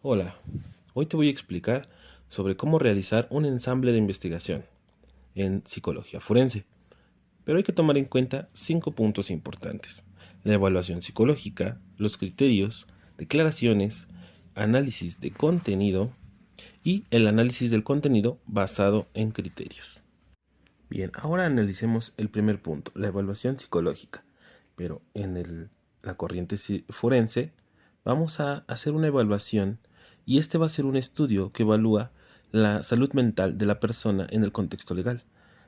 Hola, hoy te voy a explicar sobre cómo realizar un ensamble de investigación en psicología forense, pero hay que tomar en cuenta 5 puntos importantes: la evaluación psicológica, los criterios, declaraciones, análisis de contenido y el análisis del contenido basado en criterios. Bien, ahora analicemos el primer punto, la evaluación psicológica, pero la corriente forense vamos a hacer una evaluación y este va a ser un estudio que evalúa la salud mental de la persona en el contexto legal.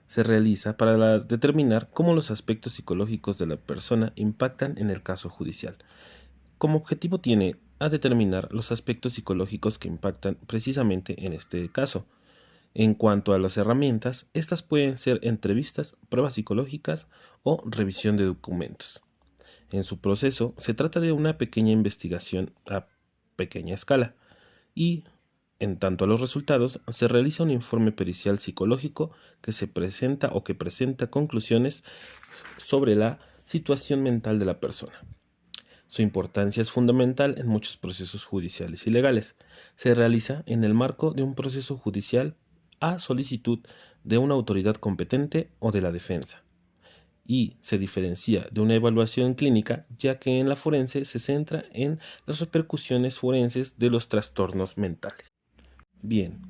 Se realiza para determinar cómo los aspectos psicológicos de la persona impactan en el caso judicial. Como objetivo tiene a determinar los aspectos psicológicos que impactan precisamente en este caso. En cuanto a las herramientas, estas pueden ser entrevistas, pruebas psicológicas o revisión de documentos. En su proceso, se trata de una pequeña investigación a pequeña escala y, en tanto a los resultados, se realiza un informe pericial psicológico que se presenta o que presenta conclusiones sobre la situación mental de la persona. Su importancia es fundamental en muchos procesos judiciales y legales. Se realiza en el marco de un proceso judicial a solicitud de una autoridad competente o de la defensa, y se diferencia de una evaluación clínica, ya que en la forense se centra en las repercusiones forenses de los trastornos mentales. Bien,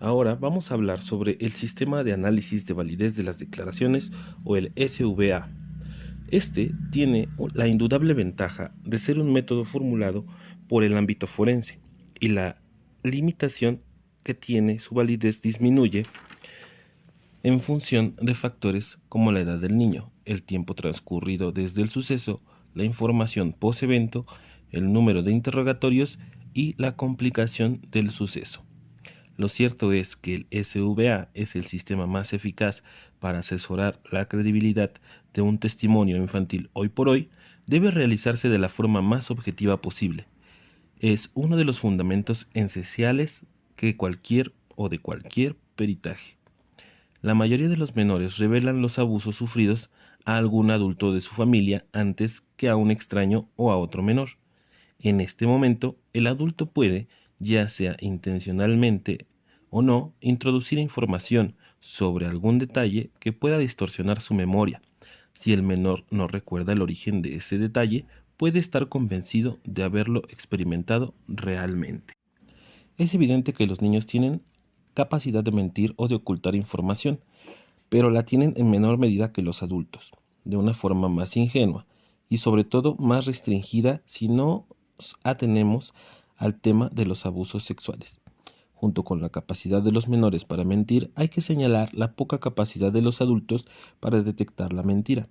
ahora vamos a hablar sobre el sistema de análisis de validez de las declaraciones o el SVA. Este tiene la indudable ventaja de ser un método formulado por el ámbito forense, y la limitación que tiene su validez disminuye en función de factores como la edad del niño, el tiempo transcurrido desde el suceso, la información post-evento, el número de interrogatorios y la complicación del suceso. Lo cierto es que el SVA es el sistema más eficaz para asesorar la credibilidad de un testimonio infantil hoy por hoy. Debe realizarse de la forma más objetiva posible. Es uno de los fundamentos esenciales de cualquier peritaje. La mayoría de los menores revelan los abusos sufridos a algún adulto de su familia antes que a un extraño o a otro menor. En este momento, el adulto puede, ya sea intencionalmente o no, introducir información sobre algún detalle que pueda distorsionar su memoria. Si el menor no recuerda el origen de ese detalle, puede estar convencido de haberlo experimentado realmente. Es evidente que los niños tienen capacidad de mentir o de ocultar información, pero la tienen en menor medida que los adultos, de una forma más ingenua y sobre todo más restringida si no atenemos al tema de los abusos sexuales. Junto con la capacidad de los menores para mentir, hay que señalar la poca capacidad de los adultos para detectar la mentira,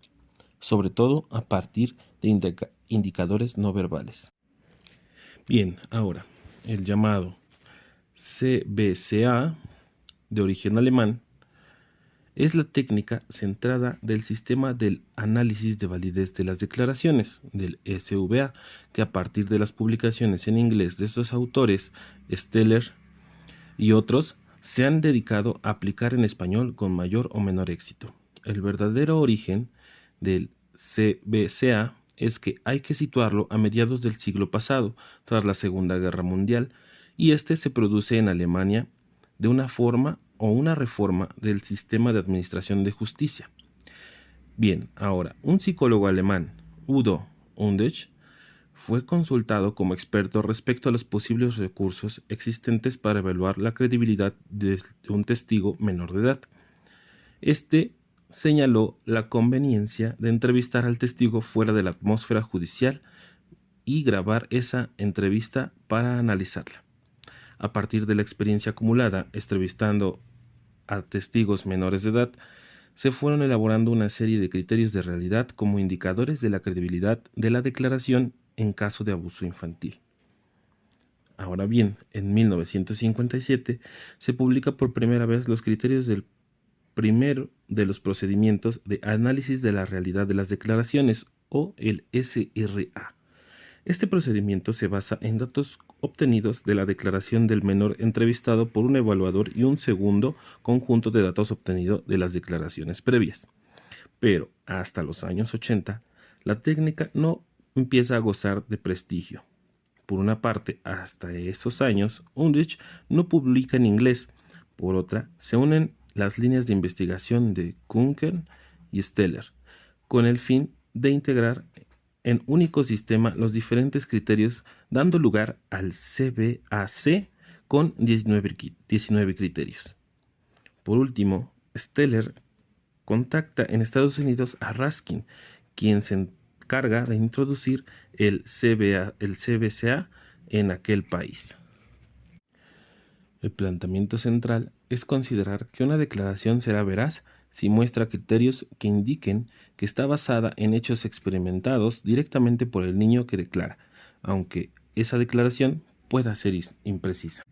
sobre todo a partir de indicadores no verbales. Bien, ahora, el llamado CBCA, de origen alemán, es la técnica centrada del sistema del análisis de validez de las declaraciones, del SVA, que a partir de las publicaciones en inglés de estos autores, Steller y otros, se han dedicado a aplicar en español con mayor o menor éxito. El verdadero origen del CBCA es que hay que situarlo a mediados del siglo pasado, tras la Segunda Guerra Mundial, y este se produce en Alemania de una forma o una reforma del sistema de administración de justicia. Bien, ahora, un psicólogo alemán, Udo Undech, fue consultado como experto respecto a los posibles recursos existentes para evaluar la credibilidad de un testigo menor de edad. Este señaló la conveniencia de entrevistar al testigo fuera de la atmósfera judicial y grabar esa entrevista para analizarla. A partir de la experiencia acumulada entrevistando a testigos menores de edad, se fueron elaborando una serie de criterios de realidad como indicadores de la credibilidad de la declaración en caso de abuso infantil. Ahora bien, en 1957 se publica por primera vez los criterios del primero de los procedimientos de análisis de la realidad de las declaraciones, o el SRA. Este procedimiento se basa en datos obtenidos de la declaración del menor entrevistado por un evaluador y un segundo conjunto de datos obtenidos de las declaraciones previas. Pero hasta los años 80, la técnica no empieza a gozar de prestigio. Por una parte, hasta esos años, Undrich no publica en inglés. Por otra, se unen las líneas de investigación de Kuhnken y Steller, con el fin de integrar en único sistema los diferentes criterios, dando lugar al CBAC con 19 criterios. Por último, Steller contacta en Estados Unidos a Raskin, quien se encarga de introducir el CBCA en aquel país. El planteamiento central es considerar que una declaración será veraz si muestra criterios que indiquen que está basada en hechos experimentados directamente por el niño que declara, aunque esa declaración pueda ser imprecisa.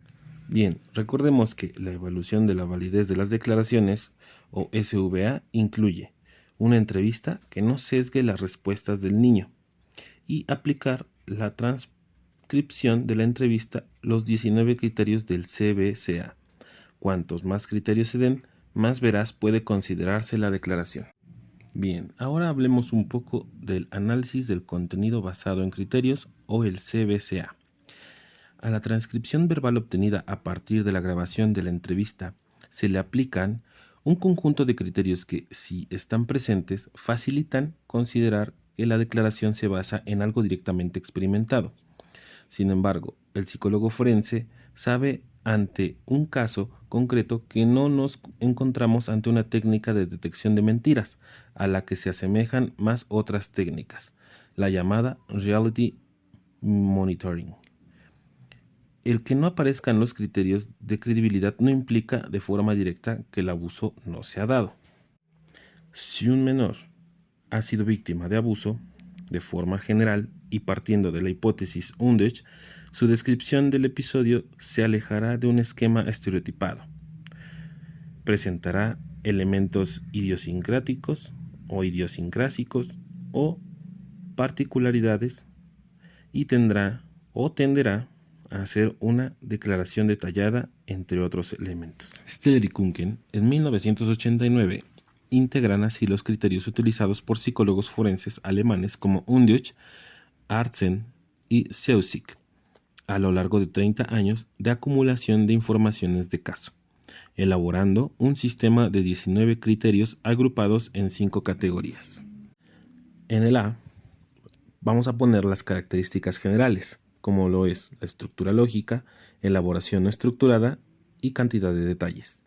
Bien, recordemos que la evaluación de la validez de las declaraciones, o SVA, incluye una entrevista que no sesgue las respuestas del niño y aplicar la transcripción de la entrevista los 19 criterios del CBCA. Cuantos más criterios se den, más veraz puede considerarse la declaración. Bien, ahora hablemos un poco del análisis del contenido basado en criterios, o el CBCA. A la transcripción verbal obtenida a partir de la grabación de la entrevista se le aplican un conjunto de criterios que, si están presentes, facilitan considerar que la declaración se basa en algo directamente experimentado. Sin embargo, el psicólogo forense sabe ante un caso concreto que no nos encontramos ante una técnica de detección de mentiras, a la que se asemejan más otras técnicas, la llamada reality monitoring. El que no aparezcan los criterios de credibilidad no implica de forma directa que el abuso no se ha dado. Si un menor ha sido víctima de abuso, de forma general y partiendo de la hipótesis Undrich, su descripción del episodio se alejará de un esquema estereotipado. Presentará elementos idiosincráticos o idiosincrásicos o particularidades y tenderá a hacer una declaración detallada, entre otros elementos. Steller y Kuhnken, en 1989, integran así los criterios utilizados por psicólogos forenses alemanes como Undrich, Arzen y Seussig, a lo largo de 30 años de acumulación de informaciones de caso, elaborando un sistema de 19 criterios agrupados en 5 categorías. En el A, vamos a poner las características generales, como lo es la estructura lógica, elaboración no estructurada y cantidad de detalles.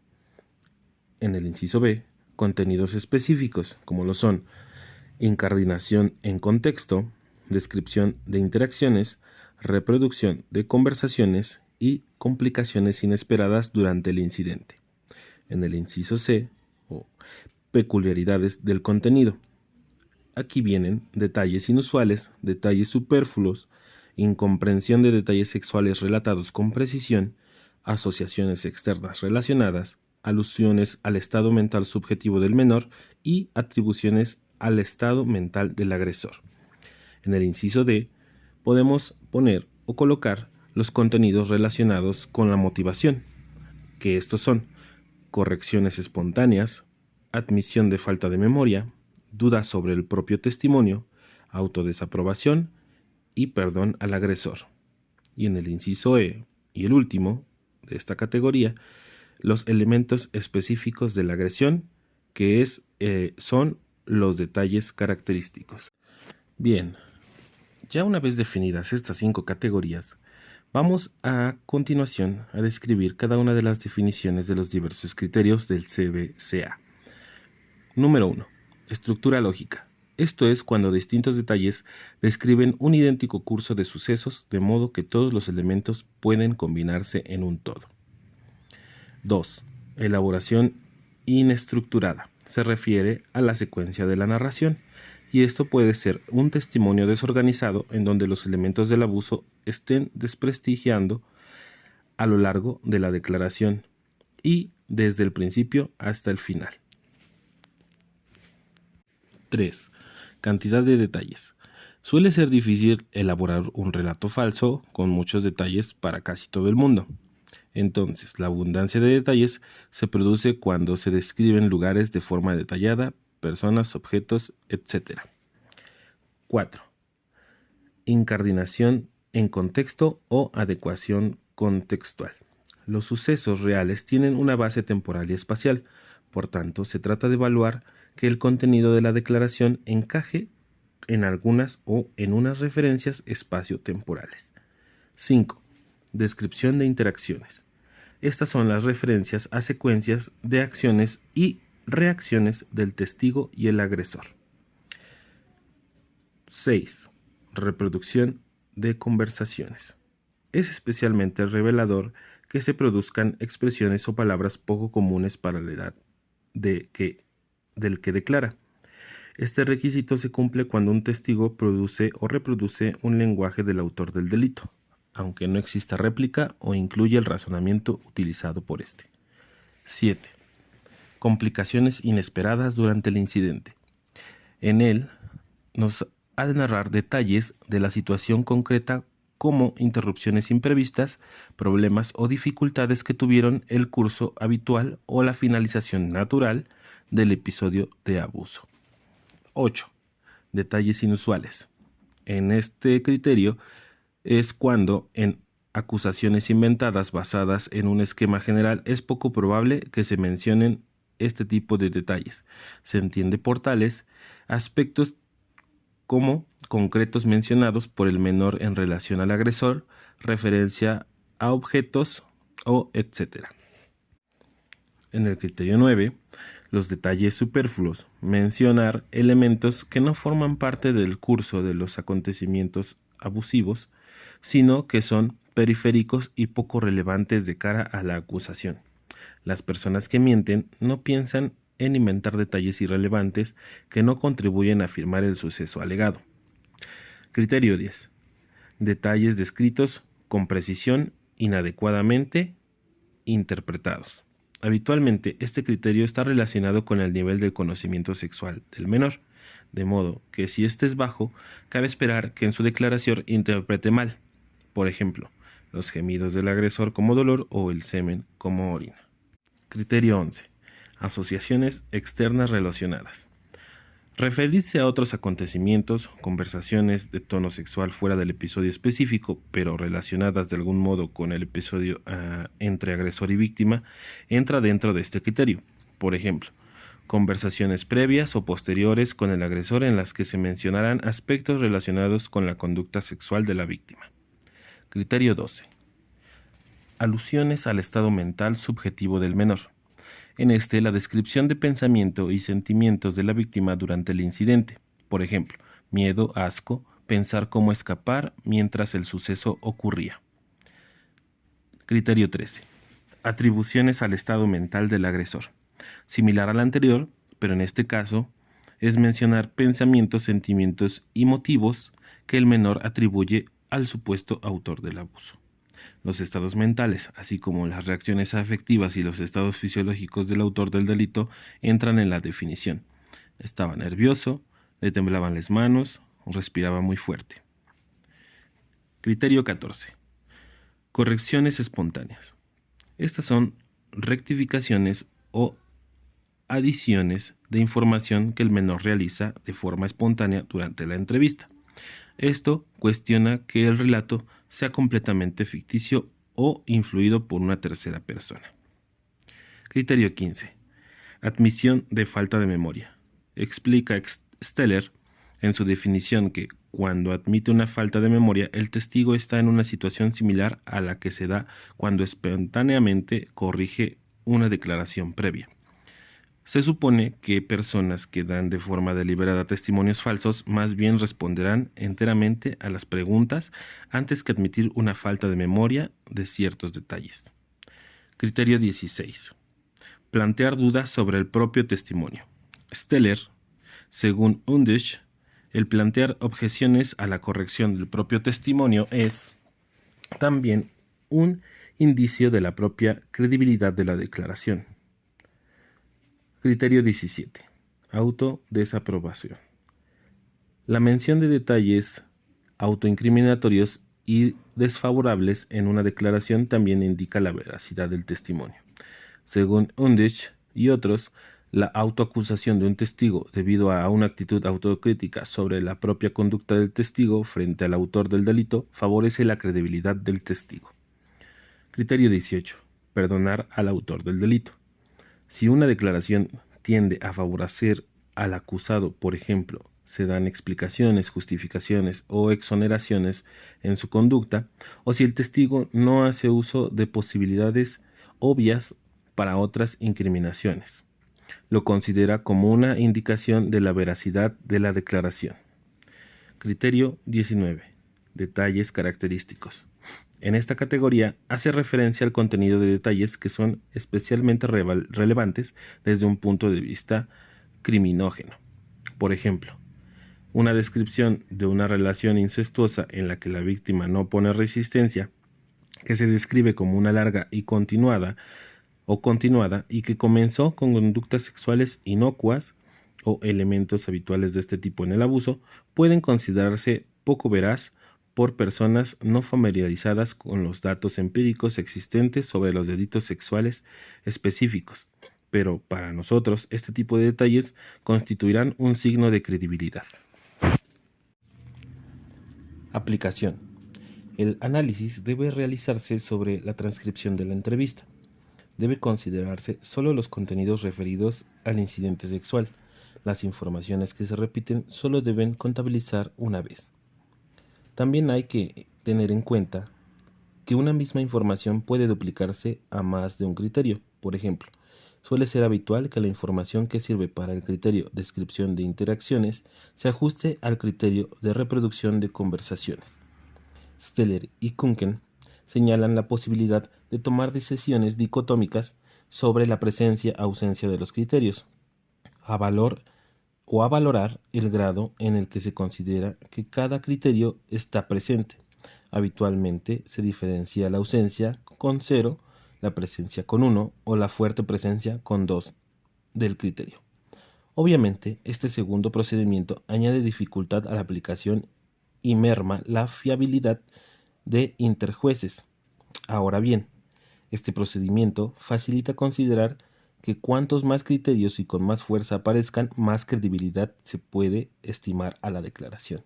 En el inciso B, contenidos específicos, como lo son incardinación en contexto, descripción de interacciones, reproducción de conversaciones y complicaciones inesperadas durante el incidente. En el inciso C, o peculiaridades del contenido. Aquí vienen detalles inusuales, detalles superfluos, incomprensión de detalles sexuales relatados con precisión, asociaciones externas relacionadas, alusiones al estado mental subjetivo del menor y atribuciones al estado mental del agresor. En el inciso D, podemos poner o colocar los contenidos relacionados con la motivación, que estos son correcciones espontáneas, admisión de falta de memoria, dudas sobre el propio testimonio, autodesaprobación y perdón al agresor. Y en el inciso E, y el último de esta categoría, los elementos específicos de la agresión, que son los detalles característicos. Bien, ya una vez definidas estas 5 categorías, vamos a continuación a describir cada una de las definiciones de los diversos criterios del CBCA. Número 1. Estructura lógica. Esto es cuando distintos detalles describen un idéntico curso de sucesos, de modo que todos los elementos pueden combinarse en un todo. 2. Elaboración inestructurada. Se refiere a la secuencia de la narración, y esto puede ser un testimonio desorganizado en donde los elementos del abuso estén desprestigiando a lo largo de la declaración y desde el principio hasta el final. 3. Cantidad de detalles. Suele ser difícil elaborar un relato falso con muchos detalles para casi todo el mundo. Entonces, la abundancia de detalles se produce cuando se describen lugares de forma detallada, personas, objetos, etc. 4. Incardinación en contexto o adecuación contextual. Los sucesos reales tienen una base temporal y espacial, por tanto, se trata de evaluar que el contenido de la declaración encaje en algunas o en unas referencias espacio-temporales. 5. Descripción de interacciones. Estas son las referencias a secuencias de acciones y reacciones del testigo y el agresor. 6. Reproducción de conversaciones. Es especialmente revelador que se produzcan expresiones o palabras poco comunes para la edad del que declara. Este requisito se cumple cuando un testigo produce o reproduce un lenguaje del autor del delito, aunque no exista réplica o incluye el razonamiento utilizado por este. 7. Complicaciones inesperadas durante el incidente. En él nos ha de narrar detalles de la situación concreta como interrupciones imprevistas, problemas o dificultades que tuvieron el curso habitual o la finalización natural del episodio de abuso. 8. Detalles inusuales. En este criterio es cuando en acusaciones inventadas basadas en un esquema general es poco probable que se mencionen este tipo de detalles. Se entiende por tales aspectos como concretos mencionados por el menor en relación al agresor, referencia a objetos o etc. En el criterio 9, los detalles superfluos, mencionar elementos que no forman parte del curso de los acontecimientos abusivos, sino que son periféricos y poco relevantes de cara a la acusación. Las personas que mienten no piensan en inventar detalles irrelevantes que no contribuyen a afirmar el suceso alegado. Criterio 10. Detalles descritos con precisión inadecuadamente interpretados. Habitualmente, este criterio está relacionado con el nivel de conocimiento sexual del menor, de modo que si este es bajo, cabe esperar que en su declaración interprete mal, por ejemplo, los gemidos del agresor como dolor o el semen como orina. Criterio 11. Asociaciones externas relacionadas. Referirse a otros acontecimientos, conversaciones de tono sexual fuera del episodio específico, pero relacionadas de algún modo con el episodio entre agresor y víctima, entra dentro de este criterio. Por ejemplo, conversaciones previas o posteriores con el agresor en las que se mencionarán aspectos relacionados con la conducta sexual de la víctima. Criterio 12. Alusiones al estado mental subjetivo del menor. En este, la descripción de pensamiento y sentimientos de la víctima durante el incidente, por ejemplo, miedo, asco, pensar cómo escapar mientras el suceso ocurría. Criterio 13. Atribuciones al estado mental del agresor. Similar al anterior, pero en este caso, es mencionar pensamientos, sentimientos y motivos que el menor atribuye al supuesto autor del abuso. Los estados mentales, así como las reacciones afectivas y los estados fisiológicos del autor del delito, entran en la definición. Estaba nervioso, le temblaban las manos, respiraba muy fuerte. Criterio 14. Correcciones espontáneas. Estas son rectificaciones o adiciones de información que el menor realiza de forma espontánea durante la entrevista. Esto cuestiona que el relato sea completamente ficticio o influido por una tercera persona. Criterio 15. Admisión de falta de memoria. Explica Steller en su definición que cuando admite una falta de memoria, el testigo está en una situación similar a la que se da cuando espontáneamente corrige una declaración previa. Se supone que personas que dan de forma deliberada testimonios falsos más bien responderán enteramente a las preguntas antes que admitir una falta de memoria de ciertos detalles. Criterio 16. Plantear dudas sobre el propio testimonio. Steller, según Undisch, el plantear objeciones a la corrección del propio testimonio es también un indicio de la propia credibilidad de la declaración. Criterio 17. Autodesaprobación. La mención de detalles autoincriminatorios y desfavorables en una declaración también indica la veracidad del testimonio. Según Undisch y otros, La autoacusación de un testigo debido a una actitud autocrítica sobre la propia conducta del testigo frente al autor del delito favorece la credibilidad del testigo. Criterio 18. Perdonar al autor del delito. Si una declaración tiende a favorecer al acusado, por ejemplo, se dan explicaciones, justificaciones o exoneraciones en su conducta, o si el testigo no hace uso de posibilidades obvias para otras incriminaciones, lo considera como una indicación de la veracidad de la declaración. Criterio 19. Detalles característicos. En esta categoría hace referencia al contenido de detalles que son especialmente relevantes desde un punto de vista criminógeno. Por ejemplo, una descripción de una relación incestuosa en la que la víctima no pone resistencia, que se describe como una larga y continuada y que comenzó con conductas sexuales inocuas o elementos habituales de este tipo en el abuso, pueden considerarse poco veraz por personas no familiarizadas con los datos empíricos existentes sobre los delitos sexuales específicos. Pero para nosotros, este tipo de detalles constituirán un signo de credibilidad. Aplicación. El análisis debe realizarse sobre la transcripción de la entrevista. Debe considerarse solo los contenidos referidos al incidente sexual. Las informaciones que se repiten solo deben contabilizar una vez. También hay que tener en cuenta que una misma información puede duplicarse a más de un criterio. Por ejemplo, suele ser habitual que la información que sirve para el criterio descripción de interacciones se ajuste al criterio de reproducción de conversaciones. Steller y Kunken señalan la posibilidad de tomar decisiones dicotómicas sobre la presencia-ausencia de los criterios, a valorar el grado en el que se considera que cada criterio está presente. Habitualmente se diferencia la ausencia con 0, la presencia con 1 o la fuerte presencia con 2 del criterio. Obviamente, este segundo procedimiento añade dificultad a la aplicación y merma la fiabilidad de interjueces. Ahora bien, este procedimiento facilita considerar que cuantos más criterios y con más fuerza aparezcan, más credibilidad se puede estimar a la declaración.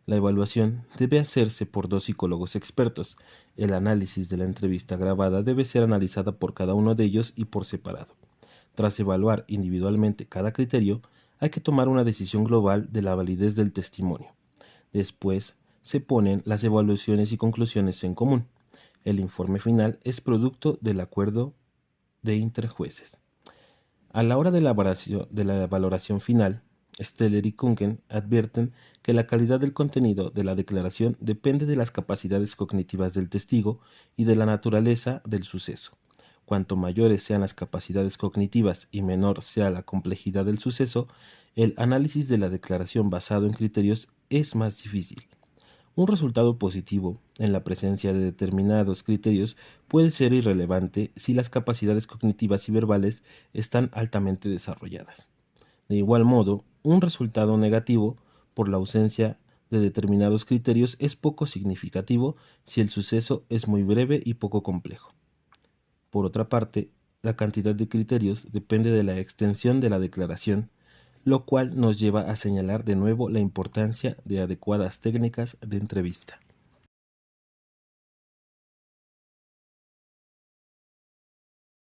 La evaluación debe hacerse por 2 psicólogos expertos. El análisis de la entrevista grabada debe ser analizada por cada uno de ellos y por separado. Tras evaluar individualmente cada criterio, hay que tomar una decisión global de la validez del testimonio. Después se ponen las evaluaciones y conclusiones en común. El informe final es producto del acuerdo de interjueces. A la hora de la valoración final, Steller y Kunken advierten que la calidad del contenido de la declaración depende de las capacidades cognitivas del testigo y de la naturaleza del suceso. Cuanto mayores sean las capacidades cognitivas y menor sea la complejidad del suceso, el análisis de la declaración basado en criterios es más difícil. Un resultado positivo en la presencia de determinados criterios puede ser irrelevante si las capacidades cognitivas y verbales están altamente desarrolladas. De igual modo, un resultado negativo por la ausencia de determinados criterios es poco significativo si el suceso es muy breve y poco complejo. Por otra parte, la cantidad de criterios depende de la extensión de la declaración, lo cual nos lleva a señalar de nuevo la importancia de adecuadas técnicas de entrevista.